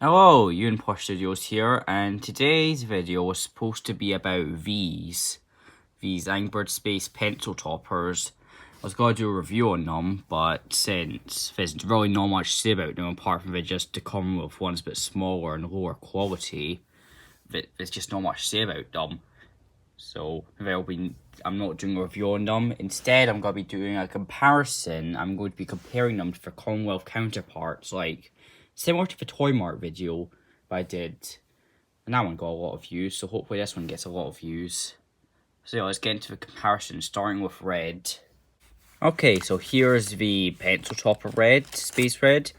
Hello, Posh Studios here, and today's video was supposed to be about these Angry Bird Space pencil toppers. I was going to do a review on them, but since there's really not much to say about them apart from it just to come with ones a bit smaller and lower quality, there's just not much to say about them. So I'm not doing a review on them. Instead, I'm going to be doing a comparison. I'm going to be comparing them to their Commonwealth counterparts, like similar to the Toy Mart video I did. And that one got a lot of views, so hopefully this one gets a lot of views. So yeah, let's get into the comparison, starting with red. Okay, so here's the pencil topper red, Space Red.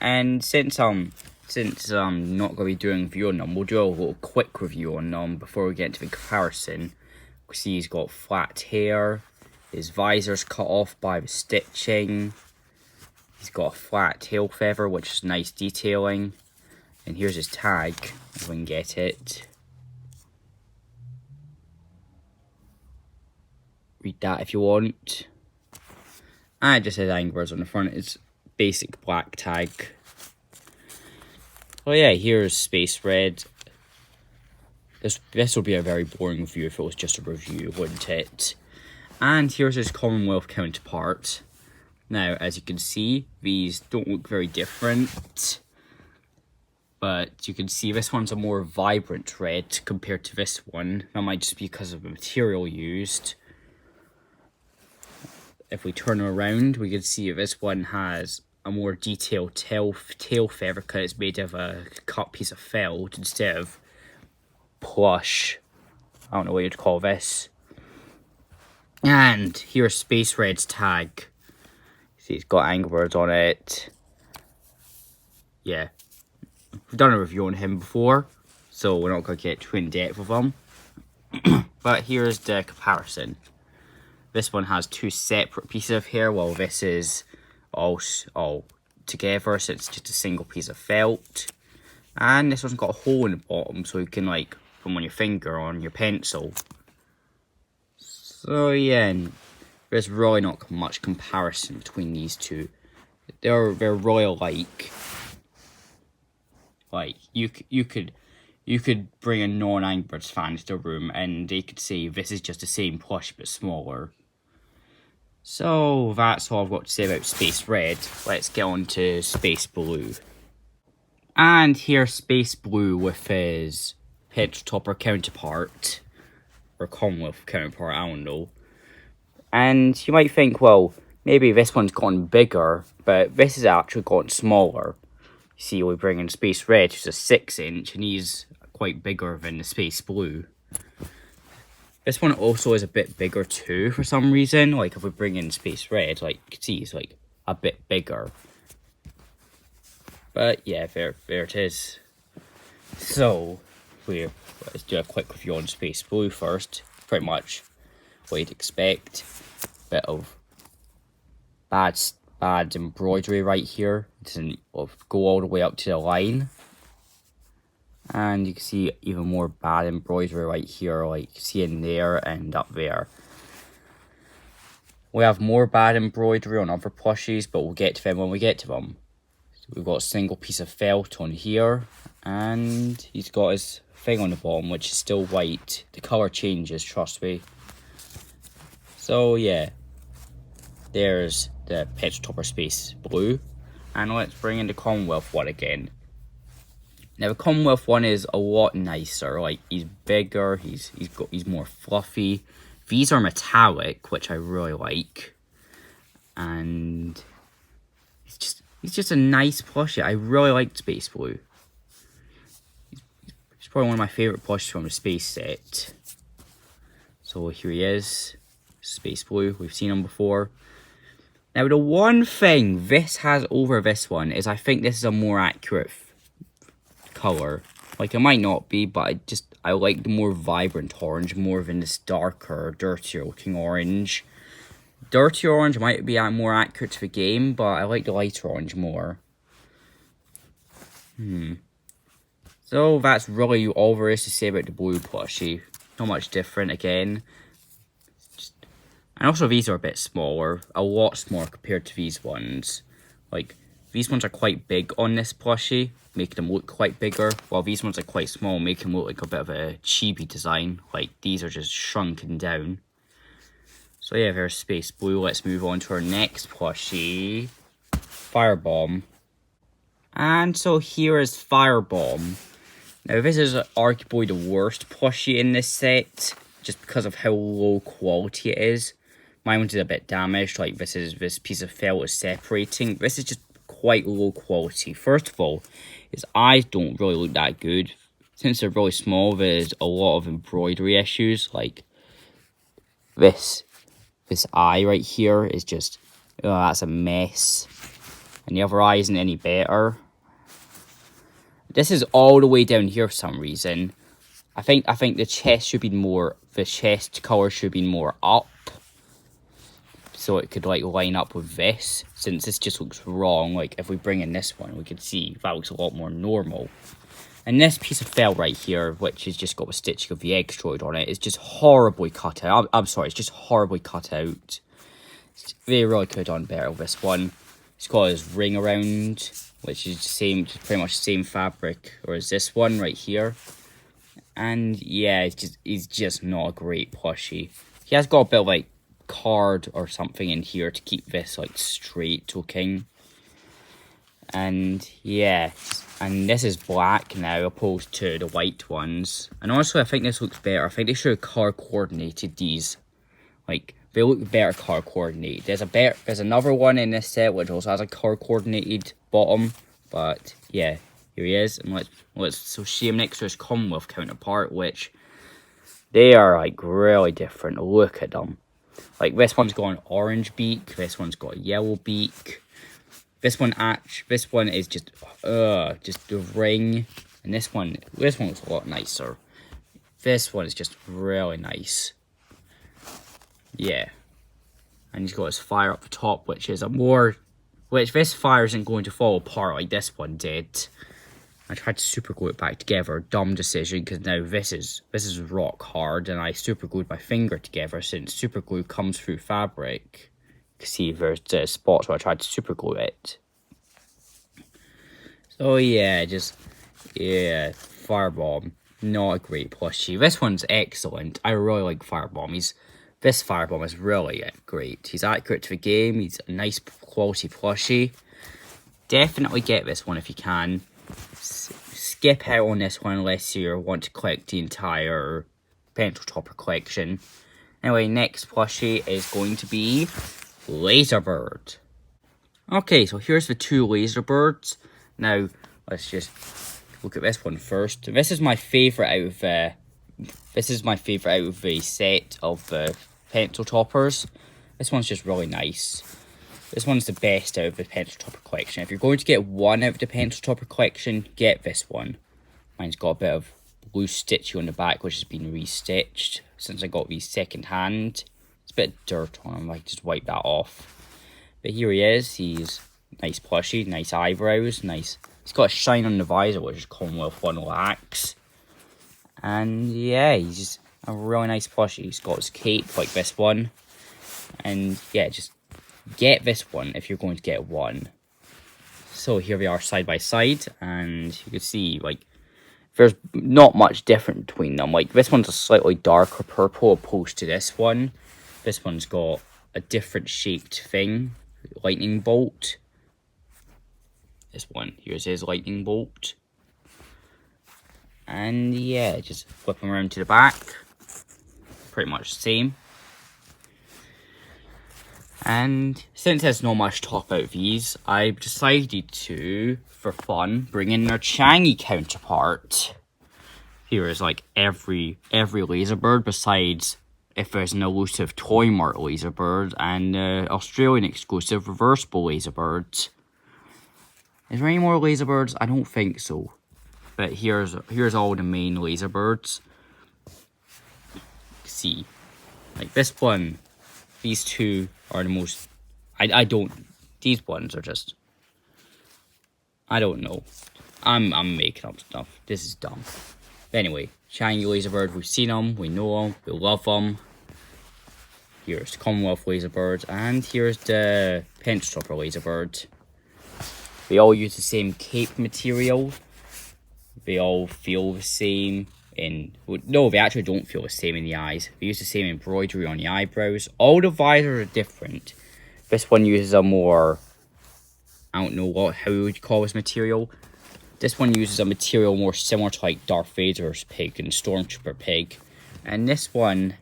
And since I'm not going to be doing a review on them, we'll do a little quick review on them before we get into the comparison. You see he's got flat hair, his visor's cut off by the stitching, he's got a flat tail feather which is nice detailing, and here's his tag, if we can get it. Read that if you want. And it just says Angry Birds on the front, it's basic black tag. Oh yeah, here's Space Red. This would be a very boring review if it was just a review, wouldn't it? And here's his Commonwealth counterpart. Now, as you can see, these don't look very different. But you can see this one's a more vibrant red compared to this one. That might just be because of the material used. If we turn it around, we can see this one has a more detailed tail feather because it's made of a cut piece of felt instead of plush. I don't know what you'd call this. And here's Space Red's tag. See, it's got Angry Birds on it. Yeah, we've done a review on him before, so we're not going to get too in depth with him. But here's the comparison. This one has two separate pieces of hair, while this is all together, so it's just a single piece of felt. And this one's got a hole in the bottom, so you can like put on your finger on your pencil. So yeah, there's really not much comparison between these two. They're really alike. Like you could bring a non-Angry Birds fan into the room and they could say this is just the same plush but smaller. So that's all I've got to say about Space Red. Let's get on to Space Blue. And here's Space Blue with his pencil topper counterpart, or Commonwealth counterpart, I don't know. And you might think, well, maybe this one's gotten bigger, but this has actually gotten smaller. You see, we bring in Space Red, who's a 6-inch, and he's quite bigger than the Space Blue. This one also is a bit bigger too, for some reason. Like, if we bring in Space Red, like, you can see he's, like, a bit bigger. But, yeah, there it is. So, let's do a quick review on Space Blue first. Pretty much what you'd expect. Bit of bad embroidery right here. It doesn't go all the way up to the line. And you can see even more bad embroidery right here, like you can see in there and up there. We have more bad embroidery on other plushies, but we'll get to them when we get to them. So we've got a single piece of felt on here, and he's got his thing on the bottom, which is still white. The colour changes, trust me. So yeah, there's the pencil topper Space Blue. And let's bring in the Commonwealth one again. Now the Commonwealth one is a lot nicer. Like, he's bigger, he's more fluffy. These are metallic, which I really like. And he's just a nice plushie. I really like Space Blue. He's probably one of my favourite plushies from the Space set. So here he is, Space Blue. We've seen him before. Now the one thing this has over this one is I think this is a more accurate colour. Like, it might not be, but I like the more vibrant orange more than this darker, dirtier looking orange. Dirty orange might be more accurate to the game, but I like the lighter orange more. So that's really all there is to say about the blue plushie. Not much different again. And also these are a bit smaller, a lot smaller compared to these ones. Like, these ones are quite big on this plushie, making them look quite bigger, while these ones are quite small, making them look like a bit of a chibi design. Like, these are just shrunken down. So yeah, there's Space Blue. Let's move on to our next plushie, Firebomb. And so here is Firebomb. Now this is arguably the worst plushie in this set, just because of how low quality it is. Mine was a bit damaged, like this piece of felt is separating. This is just quite low quality. First of all, his eyes don't really look that good. Since they're really small, there's a lot of embroidery issues, like this eye right here is just, that's a mess. And the other eye isn't any better. This is all the way down here for some reason. I think the chest should be more, the chest colour should be more up. So it could like line up with this. Since this just looks wrong, like if we bring in this one, we could see that looks a lot more normal. And this piece of felt right here, which has just got a stitching of the Extroid on it, is just horribly cut out. I'm sorry, it's just horribly cut out. They really could have done better with this one. It's got his ring around, which is pretty much the same fabric, or as this one right here. And yeah, he's just not a great plushie. He has got a bit of like card or something in here to keep this like straight looking. And yeah, and this is black now opposed to the white ones. And honestly, I think this looks better. I think they should have color coordinated these. Like, they look better color coordinated. There's another one in this set which also has a color coordinated bottom. But yeah, here he is. And let's see him next to his Commonwealth counterpart, which they are like really different. Look at them. Like, this one's got an orange beak. This one's got a yellow beak. This one is just the ring. And this one looks a lot nicer. This one is just really nice. Yeah. And he's got his fire up the top, which this fire isn't going to fall apart like this one did. I tried to super glue it back together. Dumb decision, because now this is rock hard, and I super glued my finger together since super glue comes through fabric. You can see there's spots where I tried to super glue it. So yeah, Firebomb, not a great plushie. This one's excellent. I really like Firebomb. This Firebomb is really great. He's accurate to the game. He's a nice quality plushie. Definitely get this one if you can. Skip out on this one unless you want to collect the entire Pencil Topper collection. Anyway, next plushie is going to be Laserbird. Okay, so here's the two Laserbirds. Now, let's just look at this one first. This is my favourite out of the set of the Pencil Toppers. This one's just really nice. This one's the best out of the Pencil Topper collection. If you're going to get one out of the Pencil Topper collection, get this one. Mine's got a bit of loose stitching on the back, which has been restitched since I got these second hand. It's a bit of dirt on him, I just wipe that off. But here he is. He's nice plushie, nice eyebrows, nice. He's got a shine on the visor, which is Commonwealth 1 lacks. And yeah, he's just a really nice plushie. He's got his cape like this one. And yeah, just get this one if you're going to get one. So here we are side by side, and you can see like there's not much different between them. Like, this one's a slightly darker purple opposed to this one. This one's got a different shaped thing, lightning bolt. This one, here's his lightning bolt. And yeah, just flip him around to the back. Pretty much the same. And since there's not much to talk about these, I decided to, for fun, bring in their Changi counterpart. Here is like every Laserbird besides if there's an elusive Toy Mart Laserbird and Australian exclusive reversible Laserbirds. Is there any more Laserbirds? I don't think so. But here's all the main Laserbirds. See, like this one, these two are the most. These ones are just. I don't know. I'm making up stuff. This is dumb. But anyway, Changi Laserbird. We've seen them. We know them. We love them. Here's Commonwealth Laserbird, and here's the Pencil Topper Laserbird. They all use the same cape material. They all feel the same no, they actually don't feel the same in the eyes. They use the same embroidery on the eyebrows. All the visors are different. This one uses a more, I don't know how would you call this material. This one uses a material more similar to like Darth Vader's pig and Stormtrooper pig. And this one,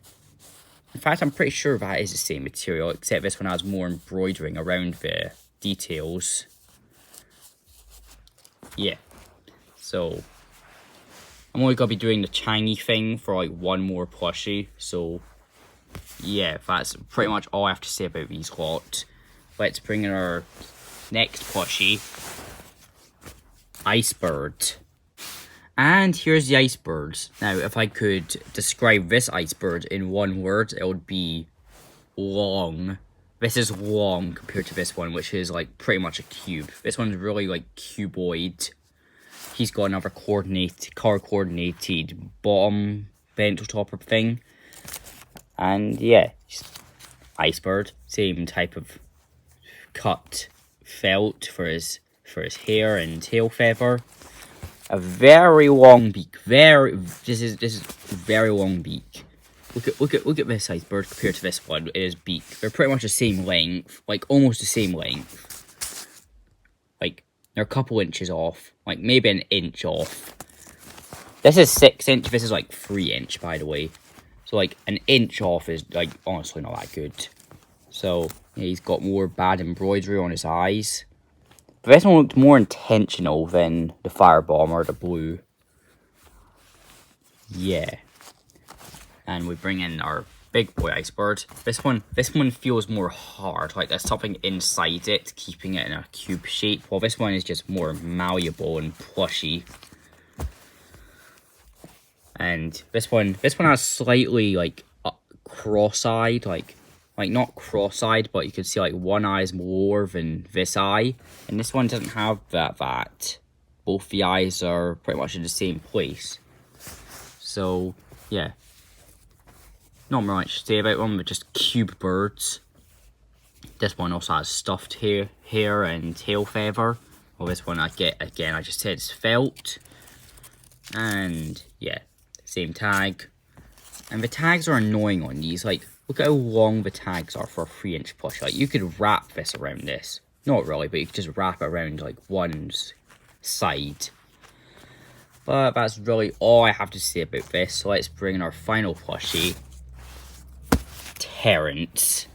in fact, I'm pretty sure that is the same material, except this one has more embroidering around the details. Yeah. So I'm only going to be doing the Chinese thing for like one more plushie. So yeah, that's pretty much all I have to say about these lot. Let's bring in our next plushie, Iceberg. And here's the iceberg. Now, if I could describe this iceberg in one word, it would be long. This is long compared to this one, which is like pretty much a cube. This one's really like cuboid. He's got another color-coordinated bottom bento topper thing. And yeah, iceberg, same type of cut felt for his hair and tail feather. A very long beak. This is very long beak. Look at this iceberg compared to this one. It is beak. They're pretty much the same length, like almost the same length. Like they're a couple inches off, like maybe an inch off. This is 6 inch. This is like 3 inch, by the way. So like an inch off is like honestly not that good. So yeah, he's got more bad embroidery on his eyes. But this one looked more intentional than the firebomb or the blue. Yeah. And we bring in our big boy iceberg. This one feels more hard, like there's something inside it, keeping it in a cube shape. While this one is just more malleable and plushy. And this one has slightly like cross-eyed, like not cross-eyed, but you can see like one eye is lower than this eye, and this one doesn't have that. Both the eyes are pretty much in the same place. So yeah, not much to say about them. They're just cube birds. This one also has stuffed hair and tail feather. Well, this one I just said it's felt. And yeah, same tag. And the tags are annoying on these. Like, look at how long the tags are for a 3 inch plush. Like, you could wrap this around this. Not really, but you could just wrap it around like one's side. But that's really all I have to say about this. So let's bring in our final plushie, Terrence.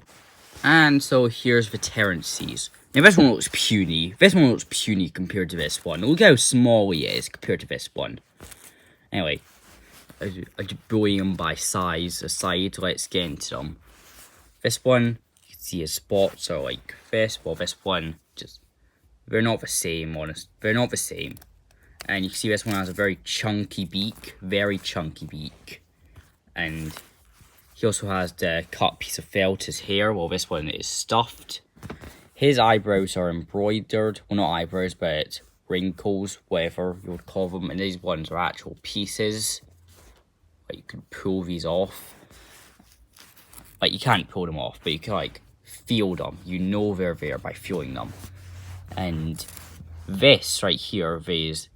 And so here's the Terrences. Now this one looks puny. This one looks puny compared to this one. Look how small he is compared to this one. Anyway, I just bullying them by size aside. Let's get into them. This one, you can see his spots are like this. Well, this one, they're not the same, honest. They're not the same. And you can see this one has a very chunky beak. Very chunky beak. And he also has the cut piece of felt as hair, while this one is stuffed. His eyebrows are embroidered. Well, not eyebrows, but wrinkles, whatever you would call them. And these ones are actual pieces. Like, you can pull these off. Like, you can't pull them off, but you can, like, feel them. You know they're there by feeling them. And this right here is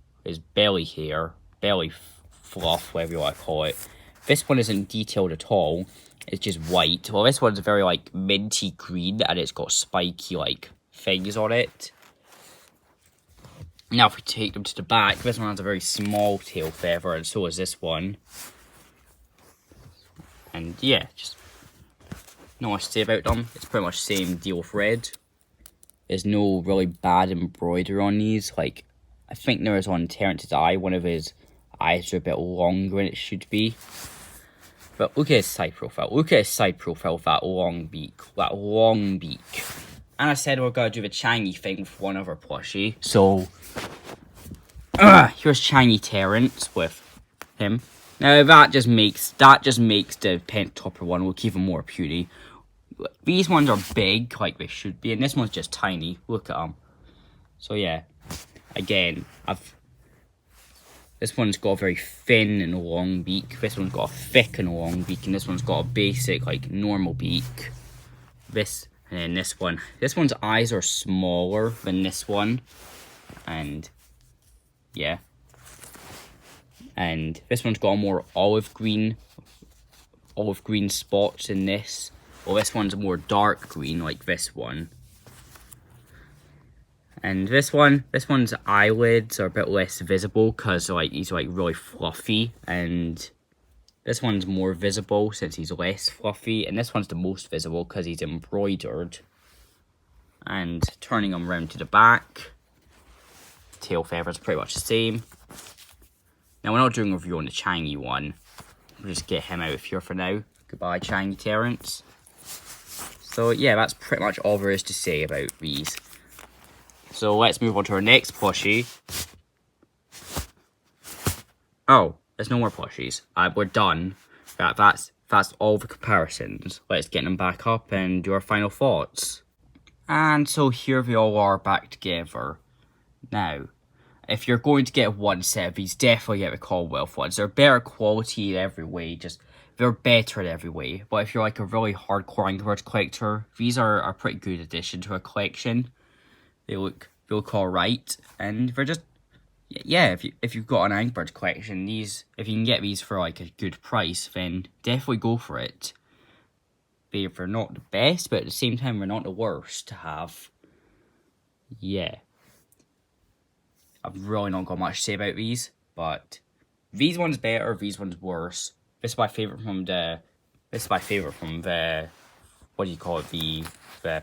belly hair, belly fluff, whatever you want to call it. This one isn't detailed at all. It's just white. Well, this one's very, like, minty green, and it's got spiky, like, things on it. Now, if we take them to the back, this one has a very small tail feather, and so is this one. And, yeah, just not much to say about them. It's pretty much the same deal with red. There's no really bad embroidery on these. Like, I think there is on Terrence's eye. One of his eyes are a bit longer than it should be. But look at his side profile. Look at his side profile with that long beak. That long beak. And I said we're going to do the Chinese thing with one other plushie. So, here's Chinese Terrence with him. Now that just makes the Pentopper one look even more puny. These ones are big, like they should be, and this one's just tiny. Look at them. So yeah, again, this one's got a very thin and long beak. This one's got a thick and long beak, and this one's got a basic, like, normal beak. And then this one. This one's eyes are smaller than this one. and yeah. And this one's got a more olive green spots in this. Well, this one's more dark green, like this one. And this one's eyelids are a bit less visible because like he's like really fluffy, and this one's more visible since he's less fluffy, and this one's the most visible because he's embroidered. And turning him around to the back, tail feathers pretty much the same. Now we're not doing a review on the Changi one. We'll just get him out of here for now. Goodbye, Changi Terrence. So yeah, that's pretty much all there is to say about these. So let's move on to our next plushie. Oh, there's no more plushies. We're done. That's all the comparisons. Let's get them back up and do our final thoughts. And so here we all are back together. Now, if you're going to get one set of these, definitely get the Commonwealth ones. They're better quality in every way, they're better in every way. But if you're like a really hardcore Angry Birds collector, these are a pretty good addition to a collection. They look alright, and they're just, yeah, if you've got an Angry Birds collection, if you can get these for like a good price, then definitely go for it. They're not the best, but at the same time, they're not the worst to have. Yeah. I've really not got much to say about these, but these ones better, these ones worse. This is my favourite from the, what do you call it, the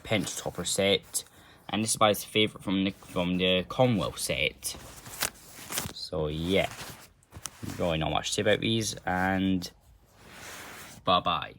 pencil topper set. And this is my favourite from the Commonwealth set. So yeah, really not much to say about these, and bye bye.